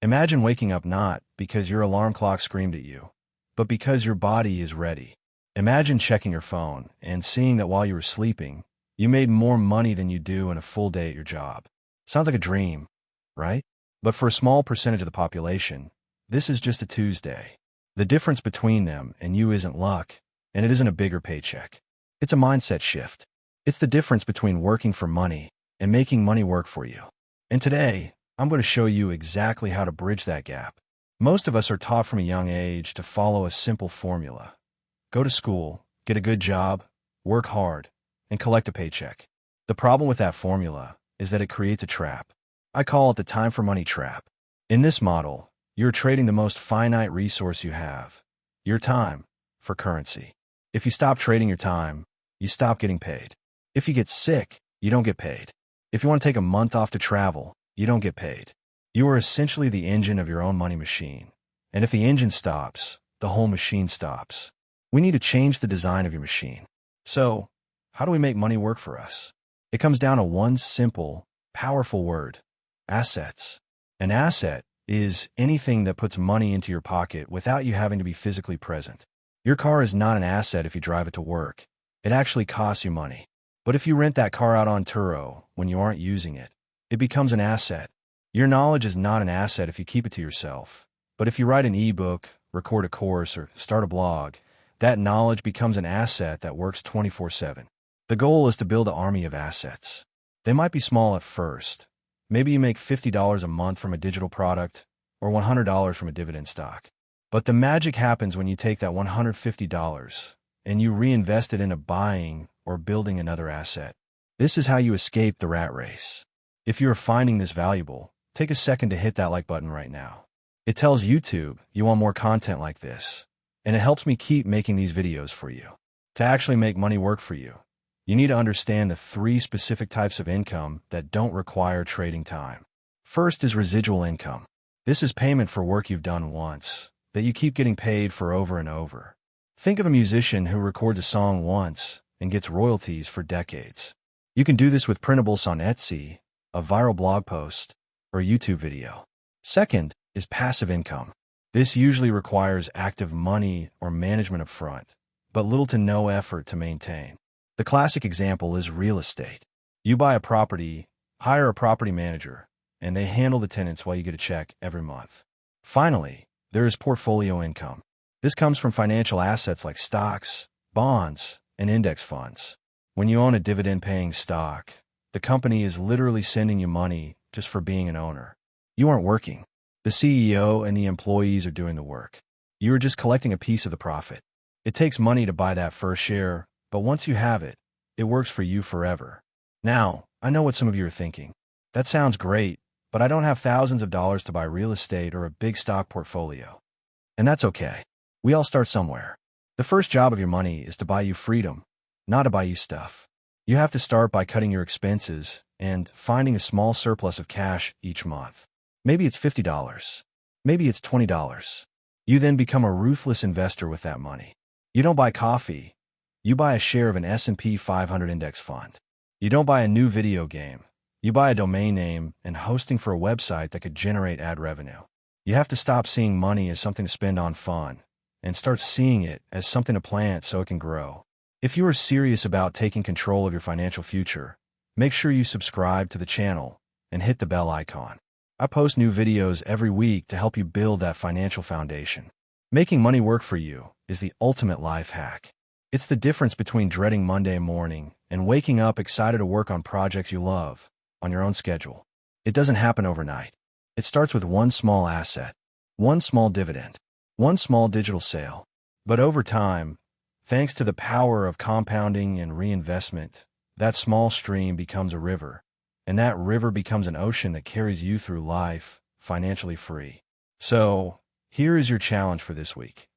Imagine waking up not because your alarm clock screamed at you, but because your body is ready. Imagine checking your phone and seeing that while you were sleeping, you made more money than you do in a full day at your job. Sounds like a dream, right? But for a small percentage of the population, this is just a Tuesday. The difference between them and you isn't luck, and it isn't a bigger paycheck. It's a mindset shift. It's the difference between working for money and making money work for you. And today, I'm going to show you exactly how to bridge that gap. Most of us are taught from a young age to follow a simple formula. Go to school, get a good job, work hard, and collect a paycheck. The problem with that formula is that it creates a trap. I call it the time for money trap. In this model, you're trading the most finite resource you have, your time, for currency. If you stop trading your time, you stop getting paid. If you get sick, you don't get paid. If you want to take a month off to travel, you don't get paid. You are essentially the engine of your own money machine. And if the engine stops, the whole machine stops. We need to change the design of your machine. So, how do we make money work for us? It comes down to one simple, powerful word: assets. An asset is anything that puts money into your pocket without you having to be physically present. Your car is not an asset if you drive it to work. It actually costs you money. But if you rent that car out on Turo when you aren't using it, it becomes an asset. Your knowledge is not an asset if you keep it to yourself. But if you write an ebook, record a course, or start a blog, that knowledge becomes an asset that works 24/7. The goal is to build an army of assets. They might be small at first. Maybe you make $50 a month from a digital product or $100 from a dividend stock. But the magic happens when you take that $150 and you reinvest it into buying or building another asset. This is how you escape the rat race. If you are finding this valuable, take a second to hit that like button right now. It tells YouTube you want more content like this, and it helps me keep making these videos for you. To actually make money work for you, you need to understand the 3 specific types of income that don't require trading time. First is residual income. This is payment for work you've done once, that you keep getting paid for over and over. Think of a musician who records a song once and gets royalties for decades. You can do this with printables on Etsy, a viral blog post, or a YouTube video. Second is passive income. This usually requires active money or management up front, but little to no effort to maintain. The classic example is real estate. You buy a property, hire a property manager, and they handle the tenants while you get a check every month. Finally, there is portfolio income. This comes from financial assets like stocks, bonds, and index funds. When you own a dividend-paying stock, the company is literally sending you money just for being an owner. You aren't working. The CEO and the employees are doing the work. You are just collecting a piece of the profit. It takes money to buy that first share, but once you have it, it works for you forever. Now, I know what some of you are thinking. That sounds great, but I don't have thousands of dollars to buy real estate or a big stock portfolio. And that's okay. We all start somewhere. The first job of your money is to buy you freedom, not to buy you stuff. You have to start by cutting your expenses and finding a small surplus of cash each month. Maybe it's $50. Maybe it's $20. You then become a ruthless investor with that money. You don't buy coffee. You buy a share of an S&P 500 index fund. You don't buy a new video game. You buy a domain name and hosting for a website that could generate ad revenue. You have to stop seeing money as something to spend on fun and start seeing it as something to plant so it can grow. If you are serious about taking control of your financial future, make sure you subscribe to the channel and hit the bell icon. I post new videos every week to help you build that financial foundation. Making money work for you is the ultimate life hack. It's the difference between dreading Monday morning and waking up excited to work on projects you love on your own schedule. It doesn't happen overnight. It starts with one small asset, one small dividend, one small digital sale. But over time, thanks to the power of compounding and reinvestment, that small stream becomes a river, and that river becomes an ocean that carries you through life financially free. So, here is your challenge for this week.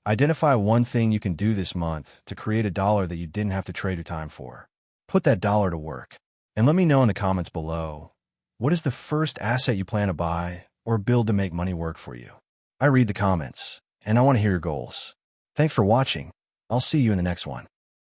Identify one thing you can do this month to create a dollar that you didn't have to trade your time for. Put that dollar to work. And let me know in the comments below, what is the first asset you plan to buy or build to make money work for you? I read the comments, and I want to hear your goals. Thanks for watching. I'll see you in the next one.